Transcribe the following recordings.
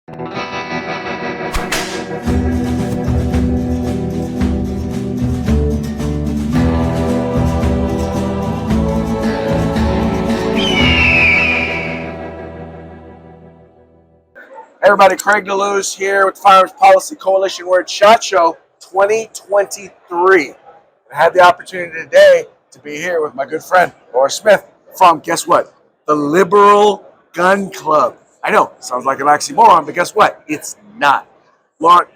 Everybody, Craig DeLuz here with the Firearms Policy Coalition. We're at SHOT Show 2023. I had the opportunity today to be here with my good friend, Lara Smith, from, guess what? The Liberal Gun Club. I know, sounds like an oxymoron, but guess what? It's not. Lara,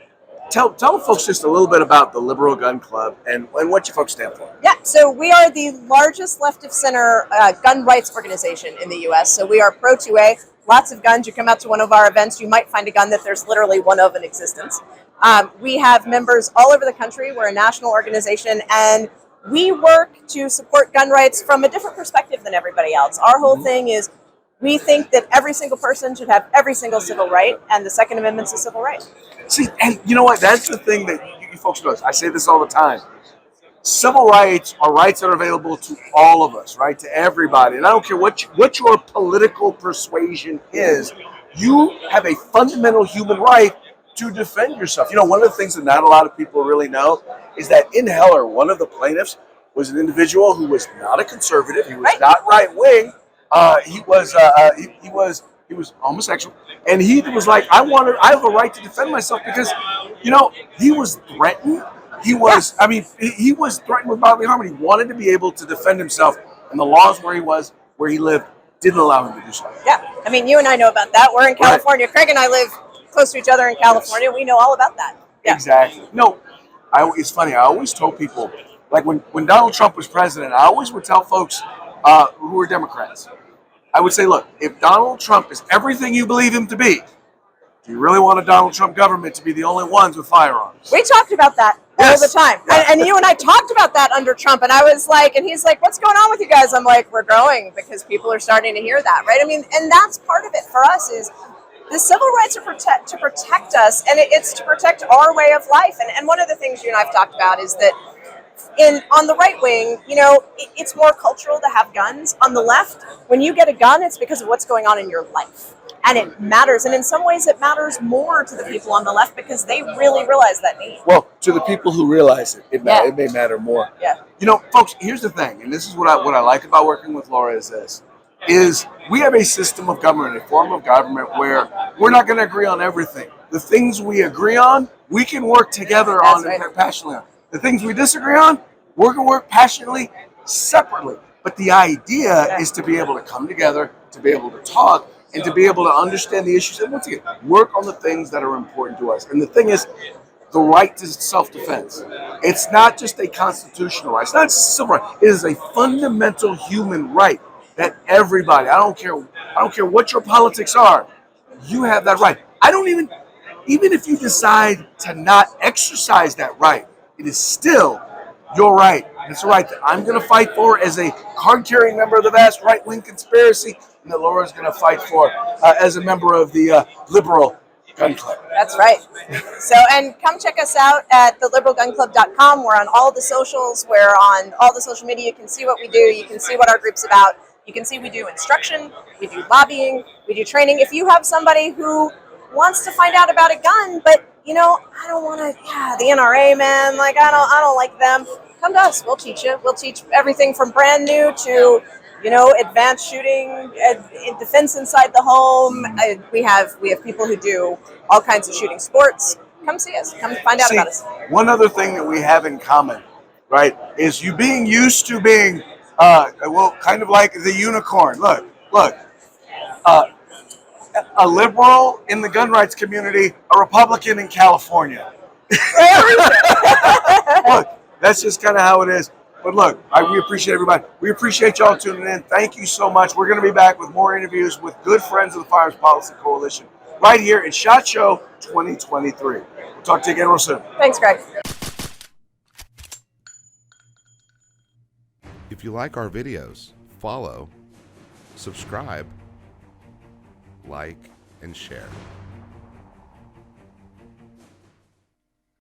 tell folks just a little bit about the Liberal Gun Club and what you folks stand for. Yeah, so we are the largest left-of-center gun rights organization in the U.S. So we are pro-2A. Lots of guns. You come out to one of our events, you might find a gun that there's literally one of in existence. We have members all over the country. We're a national organization, and we work to support gun rights from a different perspective than everybody else. Our whole thing is we think that every single person should have every single civil right, and the Second Amendment's a civil right. See, and you know what? That's the thing that you folks know. I say this all the time. Civil rights are rights that are available to all of us, right? To everybody. And I don't care what your political persuasion is, you have a fundamental human right to defend yourself. You know, one of the things that not a lot of people really know is that in Heller, one of the plaintiffs was an individual who was not a conservative. He was not right-wing. He was homosexual. And he was like, I have a right to defend myself because, you know, he was threatened. He was threatened with bodily harm, and he wanted to be able to defend himself. And the laws where he lived, didn't allow him to do so. Yeah, I mean, you and I know about that. We're in California. Right. Craig and I live close to each other in California. Yes. We know all about that. Yeah. Exactly. No, it's funny. I always told people, like when Donald Trump was president, I always would tell folks who were Democrats, I would say, look, if Donald Trump is everything you believe him to be, do you really want a Donald Trump government to be the only ones with firearms? We talked about that all the time. Yeah. And you and I talked about that under Trump. And I was like, and he's like, what's going on with you guys? I'm like, we're growing because people are starting to hear that, right? I mean, and that's part of it for us is the civil rights are to protect us, and it's to protect our way of life. And one of the things you and I have talked about is that on the right wing, you know, it's more cultural to have guns. On the left, when you get a gun, it's because of what's going on in your life. And it matters. And in some ways, it matters more to the people on the left because they really realize that need. Well, to the people who realize it may matter more. Yeah. You know, folks, here's the thing, and this is what I like about working with Lara is we have a system of government, a form of government where we're not going to agree on everything. The things we agree on, we can work together on and passionately on. The things we disagree on, we're going to work passionately separately. But the idea is to be able to come together, to be able to talk, and to be able to understand the issues, and once again, work on the things that are important to us. And the thing is, the right to self-defense. It's not just a constitutional right. It's not just a civil right. It is a fundamental human right that everybody, I don't care what your politics are, you have that right. Even if you decide to not exercise that right, it is still your right. It's a right that I'm going to fight for as a card-carrying member of the vast right-wing conspiracy, and that Laura's going to fight for as a member of the Liberal Gun Club. That's right. So, and come check us out at theliberalgunclub.com. We're on all the socials. We're on all the social media. You can see what we do. You can see what our group's about. You can see we do instruction. We do lobbying. We do training. If you have somebody who wants to find out about a gun, but, you know, I don't want to, the NRA, man, like, I don't like them. Come to us. We'll teach you. We'll teach everything from brand new to, you know, advanced shooting, defense inside the home. We have people who do all kinds of shooting sports. Come see us. Come find out about us. One other thing that we have in common, right, is you being used to being, kind of like the unicorn. Look, a liberal in the gun rights community, a Republican in California. Look, that's just kind of how it is. But look, we appreciate everybody. We appreciate y'all tuning in. Thank you so much. We're going to be back with more interviews with good friends of the Firearms Policy Coalition right here at SHOT Show 2023. We'll talk to you again real soon. Thanks, Greg. If you like our videos, follow, subscribe, like, and share.